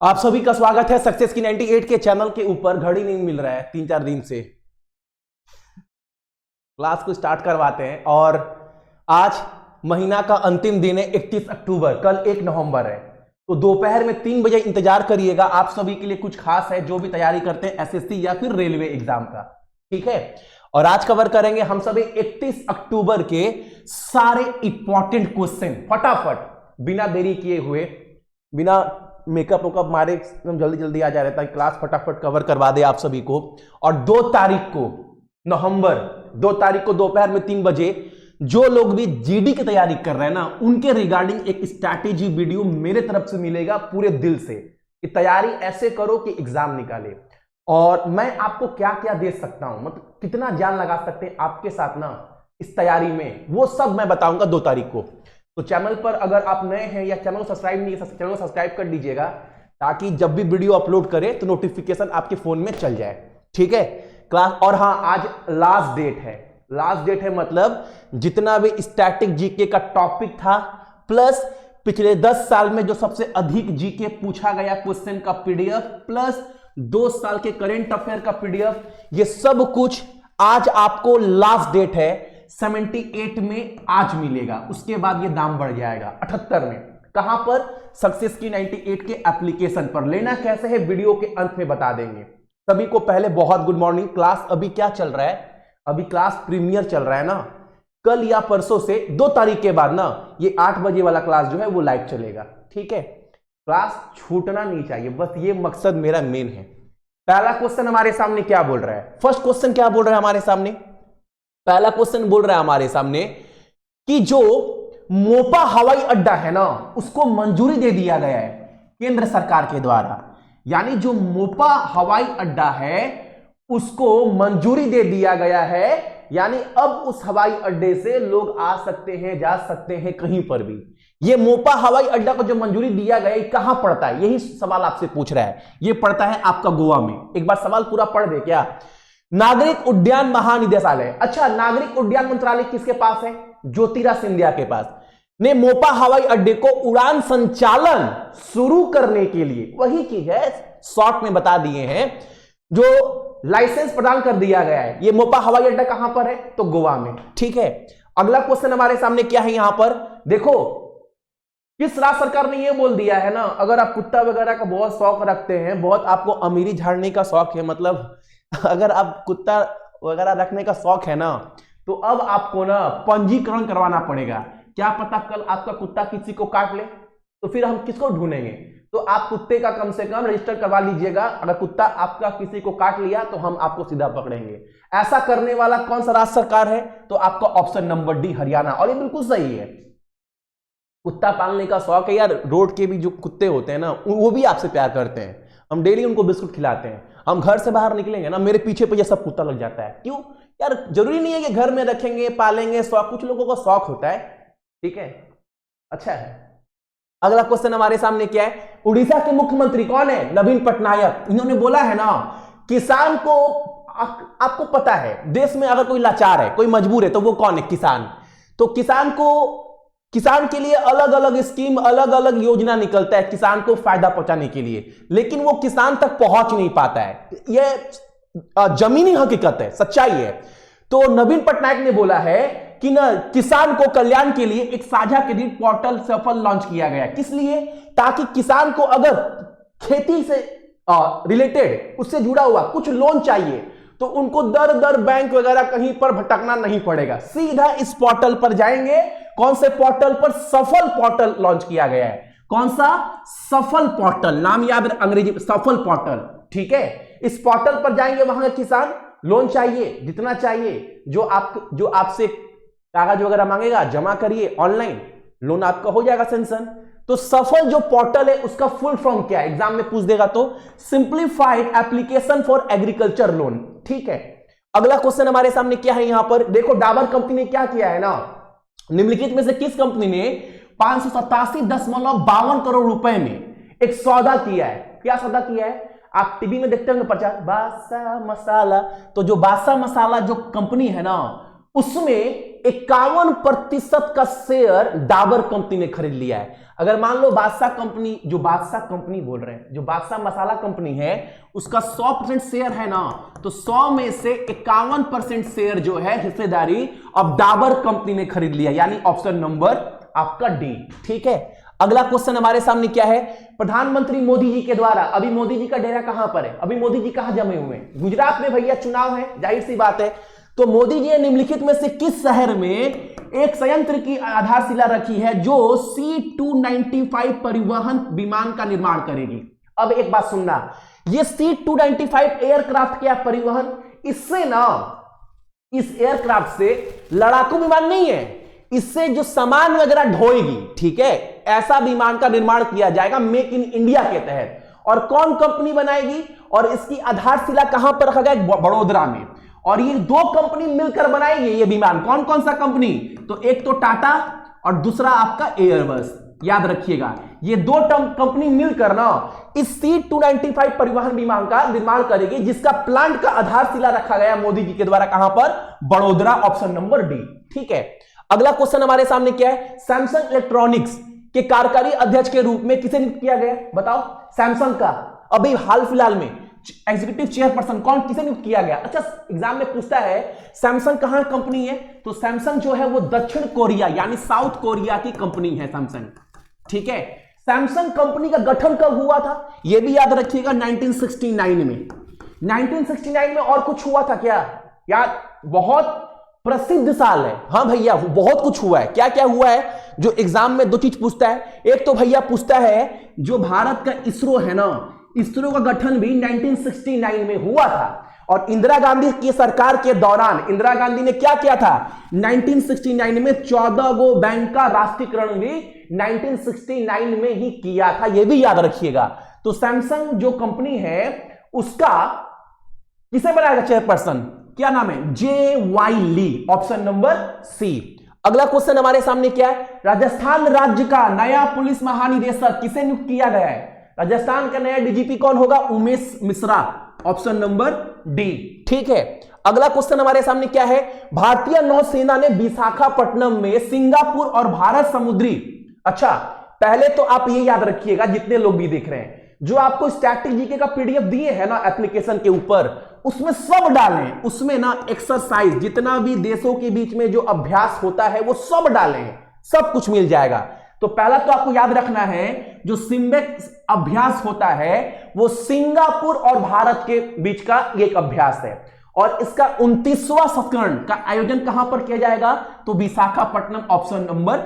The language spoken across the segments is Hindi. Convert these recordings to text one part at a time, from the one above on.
आप सभी का स्वागत है सक्सेस की 98 के चैनल के ऊपर। घड़ी नहीं मिल रहा है 3-4 दिन से। क्लास को स्टार्ट करवाते हैं और आज महीना का अंतिम दिन है 31 अक्टूबर, कल 1 नवंबर है। तो दोपहर में 3 बजे इंतजार करिएगा। आप सभी के लिए कुछ खास है जो भी तैयारी करते हैं एसएससी या फिर रेलवे एग्जाम का, ठीक है। और आज कवर करेंगे हम सभी 31 अक्टूबर के सारे इंपॉर्टेंट क्वेश्चन फटाफट, बिना देरी किए हुए, बिना मेकअप वेकअप मारे, एकदम जल्दी जल्दी आ जा रहा है ताकि क्लास फटाफट कवर करवा दे आप सभी को। और 2 तारीख को नवंबर 2 तारीख को दोपहर में 3 बजे जो लोग भी जीडी की तैयारी कर रहे हैं ना, उनके रिगार्डिंग एक स्ट्रैटेजी वीडियो मेरे तरफ से मिलेगा पूरे दिल से कि तैयारी ऐसे करो कि एग्जाम निकाले। और मैं आपको क्या क्या दे सकता हूं, मतलब कितना जान लगा सकते हैं आपके साथ ना इस तैयारी में, वो सब मैं बताऊंगा 2 तारीख को। तो चैनल पर अगर आप नए हैं या चैनल को सब्सक्राइब नहीं है, चैनल को सब्सक्राइब कर दीजिएगा ताकि जब भी वीडियो अपलोड करें तो नोटिफिकेशन आपके फोन में चल जाए, ठीक है। क्लास और हाँ, आज लास्ट डेट है। लास्ट डेट है मतलब जितना भी स्टैटिक जीके का टॉपिक था प्लस पिछले 10 साल में जो सबसे अधिक जीके पूछा गया क्वेश्चन का पीडीएफ प्लस 2 साल के करंट अफेयर का पीडीएफ, ये सब कुछ आज आपको लास्ट डेट है 78 में आज मिलेगा। उसके बाद ये दाम बढ़ जाएगा 78 में। कहां पर? सक्सेस की 98 के एप्लीकेशन पर। लेना कैसे है वीडियो के अंत में बता देंगे। सभी को पहले बहुत गुड मॉर्निंग। क्लास अभी क्या चल रहा है? अभी क्लास प्रीमियर चल रहा है ना। कल या परसों से 2 तारीख के बाद ना ये 8 बजे वाला क्लास जो है वो लाइव चलेगा, ठीक है। क्लास छूटना नहीं चाहिए, बस ये मकसद मेरा मेन है। पहला क्वेश्चन हमारे सामने क्या बोल रहा है? फर्स्ट क्वेश्चन क्या बोल रहा है हमारे सामने? पहला क्वेश्चन बोल रहा है हमारे सामने कि जो मोपा हवाई अड्डा है ना, उसको मंजूरी दे दिया गया है केंद्र सरकार के द्वारा। यानी जो मोपा हवाई अड्डा है उसको मंजूरी दे दिया गया है, यानी अब उस हवाई अड्डे से लोग आ सकते हैं, जा सकते हैं कहीं पर भी। ये मोपा हवाई अड्डा को जो मंजूरी दिया गया है कहां पड़ता है, यही सवाल आपसे पूछ रहा है। ये पड़ता है आपका गोवा में। एक बार सवाल पूरा पढ़ दे क्या? नागरिक उड्डयन महानिदेशालय, अच्छा नागरिक उड्डयन मंत्रालय किसके पास है? ज्योतिरादित्य सिंधिया के पास ने मोपा हवाई अड्डे को उड़ान संचालन शुरू करने के लिए, वही चीज है शॉर्ट में बता दिए हैं, जो लाइसेंस प्रदान कर दिया गया है। ये मोपा हवाई अड्डा कहां पर है? तो गोवा में, ठीक है। अगला क्वेश्चन हमारे सामने क्या है यहां पर देखो, किस राज्य सरकार ने यह बोल दिया है ना, अगर आप कुत्ता वगैरह का बहुत शौक रखते हैं, बहुत आपको अमीरी झाड़ने का शौक है, मतलब अगर आप कुत्ता वगैरह रखने का शौक है ना, तो अब आपको ना पंजीकरण करवाना पड़ेगा। क्या पता कल आपका कुत्ता किसी को काट ले, तो फिर हम किसको ढूंढेंगे? तो आप कुत्ते का कम से कम रजिस्टर करवा लीजिएगा। अगर कुत्ता आपका किसी को काट लिया तो हम आपको सीधा पकड़ेंगे। ऐसा करने वाला कौन सा राज्य सरकार है? तो आपका ऑप्शन नंबर डी, हरियाणा। और ये बिल्कुल सही है। कुत्ता पालने का शौक है यार। रोड के भी जो कुत्ते होते हैं ना, वो भी आपसे प्यार करते हैं। हम डेली उनको बिस्कुट खिलाते हैं। हम घर से बाहर निकलेंगे ना, मेरे पीछे ये सब कुत्ता लग जाता है। क्यों यार? जरूरी नहीं है कि घर में रखेंगे पालेंगे, शौक, कुछ लोगों को शौक होता है, ठीक है, अच्छा है। अगला क्वेश्चन हमारे सामने क्या है? उड़ीसा के मुख्यमंत्री कौन है? नवीन पटनायक। इन्होंने बोला है ना, किसान को, आपको पता है देश में अगर कोई लाचार है, कोई मजबूर है, तो वो कौन है? किसान। तो किसान के लिए अलग अलग स्कीम, अलग अलग योजना निकलता है किसान को फायदा पहुंचाने के लिए, लेकिन वो किसान तक पहुंच नहीं पाता है। यह जमीनी हकीकत है, सच्चाई है। तो नवीन पटनायक ने बोला है कि ना किसान को कल्याण के लिए एक साझा क्रेडिट पोर्टल सफल लॉन्च किया गया। किस लिए? ताकि किसान को अगर खेती से रिलेटेड, उससे जुड़ा हुआ कुछ लोन चाहिए तो उनको दर दर बैंक वगैरह कहीं पर भटकना नहीं पड़ेगा, सीधा इस पोर्टल पर जाएंगे। कौन से पोर्टल पर? सफल पोर्टल लॉन्च किया गया है। कौन सा? सफल पोर्टल, नाम याद है अंग्रेजी, सफल पोर्टल, ठीक है। इस पोर्टल पर जाएंगे, वहां किसान लोन चाहिए, जितना चाहिए, जो आपसे कागज वगैरह मांगेगा जमा करिए, ऑनलाइन लोन आपका हो जाएगा सेंक्शन। तो सफल जो पोर्टल है उसका फुल फॉर्म क्या है? एग्जाम में पूछ देगा तो simplified application for agriculture loan, ठीक है। अगला क्वेश्चन हमारे सामने क्या है यहां पर देखो, डाबर कंपनी ने क्या किया है ना, निम्नलिखित में से किस कंपनी ने 587.52 करोड़ रुपए में एक सौदा किया है? क्या सौदा किया है? आप टीवी में देखते होंगे प्रचार, बादशाह मसाला। तो जो बादशाह मसाला जो कंपनी है ना, उसमें 51% का शेयर डाबर कंपनी ने खरीद लिया है। अगर मान लो बादशाह कंपनी, जो बादशाह कंपनी बोल रहे हैं, जो बादशाह मसाला कंपनी है, उसका 100% शेयर है ना, तो 100 में से 51% शेयर जो है हिस्सेदारी अब डाबर कंपनी ने खरीद लिया, यानी ऑप्शन नंबर आपका डी। ठीक है, अगला क्वेश्चन हमारे सामने क्या है, प्रधानमंत्री मोदी जी के द्वारा, अभी मोदी जी का डेरा कहां पर है, अभी मोदी जी कहां जमे हुए हैं, गुजरात में भैया चुनाव है, जाहिर सी बात है। तो मोदी जी ने निम्नलिखित में से किस शहर में एक संयंत्र की आधारशिला रखी है जो C-295 परिवहन विमान का निर्माण करेगी। अब एक बात सुनना, ये C-295 एयरक्राफ्ट क्या परिवहन, इससे ना, इस एयरक्राफ्ट से लड़ाकू विमान नहीं है, इससे जो सामान वगैरह ढोएगी, ठीक है, ऐसा विमान का निर्माण किया जाएगा मेक इन इंडिया के तहत। और कौन कंपनी बनाएगी, और इसकी आधारशिला कहां पर रखा गया, बड़ोदरा में। और ये दो कंपनी मिलकर बनाएगी ये विमान, कौन कौन सा कंपनी, तो एक तो टाटा और दूसरा आपका एयरबस, याद रखिएगा, ये दो कंपनी मिलकर ना इस C-295 परिवहन विमान का निर्माण करेगी, जिसका प्लांट का आधारशिला रखा गया मोदी जी के द्वारा, कहां पर, बड़ोदरा, ऑप्शन नंबर डी। ठीक है, अगला क्वेश्चन हमारे सामने क्या है, सैमसंग इलेक्ट्रॉनिक्स के कार्यकारी अध्यक्ष के रूप में किसे नियुक्त किया गया, बताओ, सैमसंग का अभी हाल फिलहाल में एग्जीक्यूटिव चेयरपर्सन कौन, किसे नियुक्त किया गया। अच्छा, एग्जाम में पूछता है सैमसंग कहां कंपनी है, तो सैमसंग जो है वो दक्षिण कोरिया यानी साउथ कोरिया की कंपनी है सैमसंग। ठीक है, सैमसंग कंपनी का गठन कब हुआ था, यह भी याद रखिएगा, 1969 में। 1969 में और कुछ हुआ था क्या यार, बहुत प्रसिद्ध साल है, हाँ भैया बहुत कुछ हुआ है। क्या क्या हुआ है, जो एग्जाम में दो चीज पूछता है, एक तो भैया पूछता है जो भारत का इसरो है ना, इसरो का गठन भी 1969 में हुआ था। और इंदिरा गांधी की सरकार के दौरान इंदिरा गांधी ने क्या किया था, 1969 में 14 गो बैंक का राष्ट्रीयकरण भी 1969 में ही किया था, यह भी याद रखिएगा। तो सैमसंग जो कंपनी है उसका किसे बनाएगा चेयरपर्सन, क्या नाम है, JY ली, ऑप्शन नंबर सी। अगला क्वेश्चन हमारे सामने क्या है, राजस्थान राज्य का नया पुलिस महानिदेशक किसे नियुक्त किया गया है, राजस्थान का नया डीजीपी कौन होगा, Umesh Mishra, option number D. ठीक है, अगला क्वेश्चन हमारे सामने क्या है, भारतीय नौसेना ने विशाखापट्टनम में सिंगापुर और भारत समुद्री, अच्छा पहले तो आप ये याद रखिएगा, जितने लोग भी देख रहे हैं, जो आपको स्टैटिक जीके का पीडीएफ दिए है ना एप्लीकेशन के ऊपर, उसमें सब डालें, उसमें ना एक्सरसाइज, जितना भी देशों के बीच में जो अभ्यास होता है वो सब डालें, सब कुछ मिल जाएगा। तो पहला तो आपको याद रखना है, जो सिम्बेक अभ्यास होता है वो सिंगापुर और भारत के बीच का एक अभ्यास है, और इसका 29वां संस्करण का आयोजन कहां पर किया जाएगा, तो विशाखापट्टनम, ऑप्शन नंबर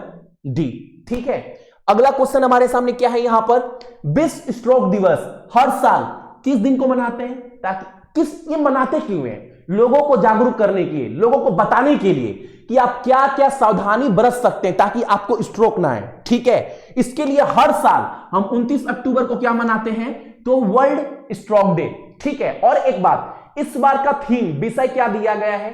डी। ठीक है, अगला क्वेश्चन हमारे सामने क्या है, यहां पर विश्व स्ट्रोक दिवस हर साल किस दिन को मनाते हैं, ताकि ये मनाते क्यों हैं, लोगों को जागरूक करने के लिए, लोगों को बताने के लिए कि आप क्या क्या सावधानी बरत सकते हैं ताकि आपको स्ट्रोक ना आए। ठीक है, इसके लिए हर साल हम 29 अक्टूबर को क्या मनाते हैं, तो वर्ल्ड स्ट्रोक डे। ठीक है, और एक बात, इस बार का थीम, विषय क्या दिया गया है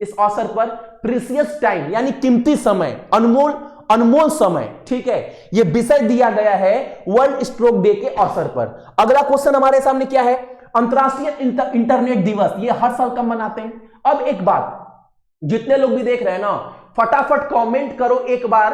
इस अवसर पर, प्रीसियस टाइम, यानी कीमती समय, अनमोल समय। ठीक है, यह विषय दिया गया है वर्ल्ड स्ट्रोक डे के अवसर पर। अगला क्वेश्चन हमारे सामने क्या है, अंतरराष्ट्रीय इंटरनेट दिवस ये हर साल कब मनाते हैं। अब एक बात, जितने लोग भी देख रहे हैं ना, फटाफट कमेंट करो एक बार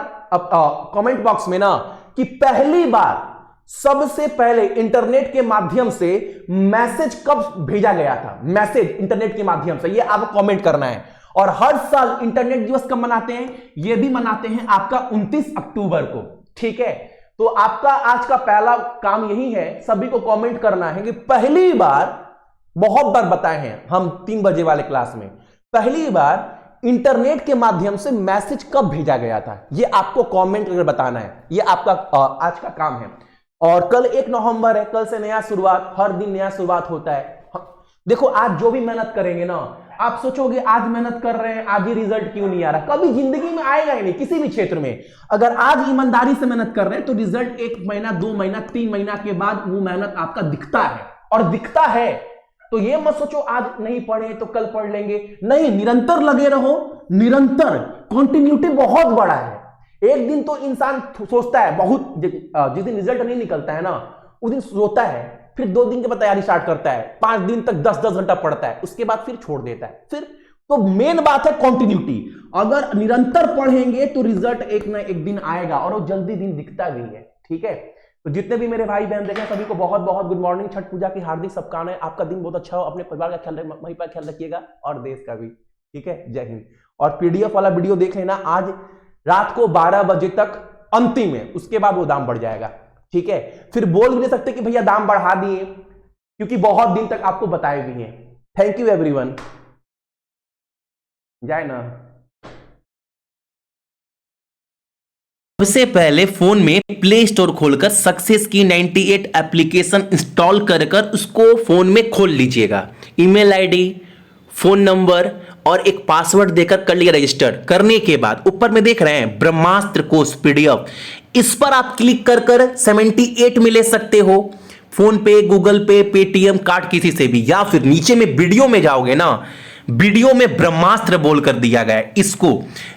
कमेंट बॉक्स में ना, कि पहली बार सबसे पहले इंटरनेट के माध्यम से मैसेज कब भेजा गया था, मैसेज इंटरनेट के माध्यम से, ये आपको कमेंट करना है। और हर साल इंटरनेट दिवस कब मनाते हैं, ये भी मनाते हैं आपका 29 अक्टूबर को। ठीक है, तो आपका आज का पहला काम यही है, सभी को कमेंट करना है कि पहली बार, बहुत बार बताए हैं हम 3 बजे वाले क्लास में, पहली बार इंटरनेट के माध्यम से मैसेज कब भेजा गया था, ये आपको कमेंट करके बताना है, ये आपका आज का काम है। और कल 1 नवंबर है, कल से नया शुरुआत, हर दिन नया शुरुआत होता है। देखो आज जो भी मेहनत करेंगे ना, आप सोचोगे आज मेहनत कर रहे हैं, आज ही रिजल्ट क्यों नहीं आ रहा, कभी जिंदगी में आएगा ही नहीं, किसी भी क्षेत्र में। अगर आज ईमानदारी से मेहनत कर रहे हैं तो रिजल्ट 1 महीना, 2 महीना, 3 महीना के बाद वो मेहनत आपका दिखता है, और दिखता है। तो ये मत सोचो आज नहीं पढ़े तो कल पढ़ लेंगे, नहीं, निरंतर लगे रहो, निरंतर, कंटिन्यूटी बहुत बड़ा है। एक दिन तो इंसान सोचता है बहुत, जिस दिन रिजल्ट नहीं निकलता है ना, उस दिन सोता है, फिर 2 दिन के बाद तैयारी स्टार्ट करता है, 5 दिन तक 10-10 घंटा पढ़ता है, उसके बाद फिर छोड़ देता है, फिर तो मेन बात है कंटिन्यूटी। अगर निरंतर पढ़ेंगे तो रिजल्ट एक ना एक दिन आएगा, और वो जल्दी दिन दिखता भी है। ठीक है, तो जितने भी मेरे भाई बहन देखें सभी को बहुत बहुत गुड मॉर्निंग, छठ पूजा की हार्दिक शुभकामनाएं। आपका दिन बहुत अच्छा हो, अपने परिवार का ख्याल वहीं पर ख्याल रखिएगा और देश का भी। ठीक है, जय हिंद। और पीडीएफ वाला वीडियो देख लेना, आज रात को 12 बजे तक अंतिम है, उसके बाद वो दाम बढ़ जाएगा। ठीक है, फिर बोल भी नहीं सकते कि भैया दाम बढ़ा दिए, क्योंकि बहुत दिन तक आपको बताए भी हैं। थैंक यू एवरीवन, जाए ना। सबसे पहले फोन में प्ले स्टोर खोलकर सक्सेस की 98 एप्लीकेशन इंस्टॉल कर उसको फोन में खोल लीजिएगा। ईमेल आईडी, फोन नंबर और एक पासवर्ड देकर कर लिया रजिस्टर। करने के बाद ऊपर में देख रहे हैं ब्रह्मास्त्र कोर्स पीडीएफ, इस पर आप क्लिक कर 78 में ले सकते हो। फोन पे, गूगल पे, पेटीएम कार्ड किसी से भी, या फिर नीचे में वीडियो में जाओगे ना, वीडियो में ब्रह्मास्त्र बोल कर दिया गया है, इसको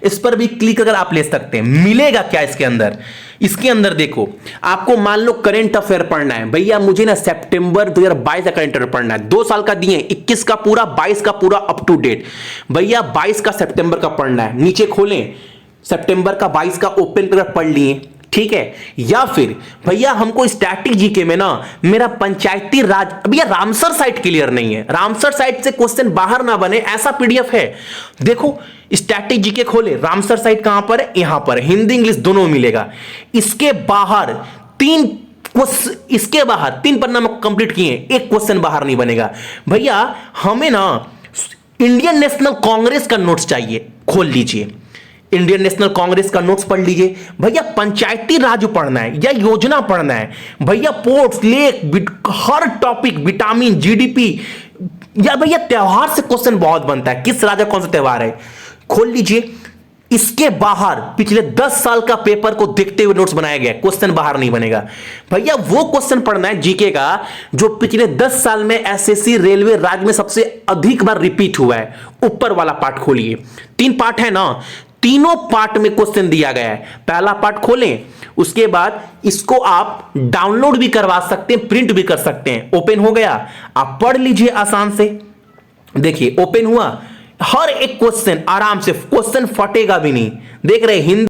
इस पर भी क्लिक अगर आप ले सकते हैं। मिलेगा क्या इसके अंदर? इसके अंदर देखो, आपको मान लो करंट अफेयर पढ़ना है, भैया मुझे ना सितंबर 2022 का करंट अफेयर पढ़ना है, 2 साल का दिए, 21 का पूरा, 22 का पूरा अप टू डेट। भैया 22 का सितंबर का पढ़ना है, नीचे खोलें सितंबर का 22 का ओपन कर पढ़ लिए। ठीक है, या फिर भैया हमको स्टैटिक जीके में ना मेरा पंचायती राज, भैया रामसर साइट क्लियर नहीं है, रामसर साइट से क्वेश्चन बाहर ना बने, ऐसा पीडीएफ है। देखो स्टैटिक जीके खोले, रामसर साइट कहां पर है? यहां पर, हिंदी इंग्लिश दोनों मिलेगा। इसके बाहर 3 पन्ना में कंप्लीट किए, एक क्वेश्चन बाहर नहीं बनेगा। भैया हमें ना इंडियन नेशनल कांग्रेस का नोट्स चाहिए, खोल लीजिए, इंडियन नेशनल कांग्रेस का नोट्स पढ़ लीजिए। भैया पंचायती राज पढ़ना है या योजना पढ़ना है, भैया पोर्ट्स, लेक, हर टॉपिक, विटामिन, जीडीपी, या भैया त्योहार से क्वेश्चन बहुत बनता है, किस राज्य कौन सा त्योहार है, खोल लीजिए। इसके बाहर पिछले 10 साल का पेपर को देखते हुए नोट्स बनाया गया, क्वेश्चन बाहर नहीं बनेगा। भैया वो क्वेश्चन पढ़ना है जीके का जो पिछले 10 साल में एसएससी रेलवे राज्य में सबसे अधिक बार रिपीट हुआ है, ऊपर वाला पार्ट खोलिए। 3 पार्ट है ना, तीनों पार्ट में क्वेश्चन दिया गया है। पहला पार्ट खोलें, उसके बाद इसको आप डाउनलोड भी करवा सकते हैं, प्रिंट भी कर सकते हैं। ओपन हो गया, आप पढ़ लीजिए आसान से। देखिए ओपन हुआ, हर एक क्वेश्चन आराम से, क्वेश्चन फटेगा भी नहीं। देख रहे हिंदी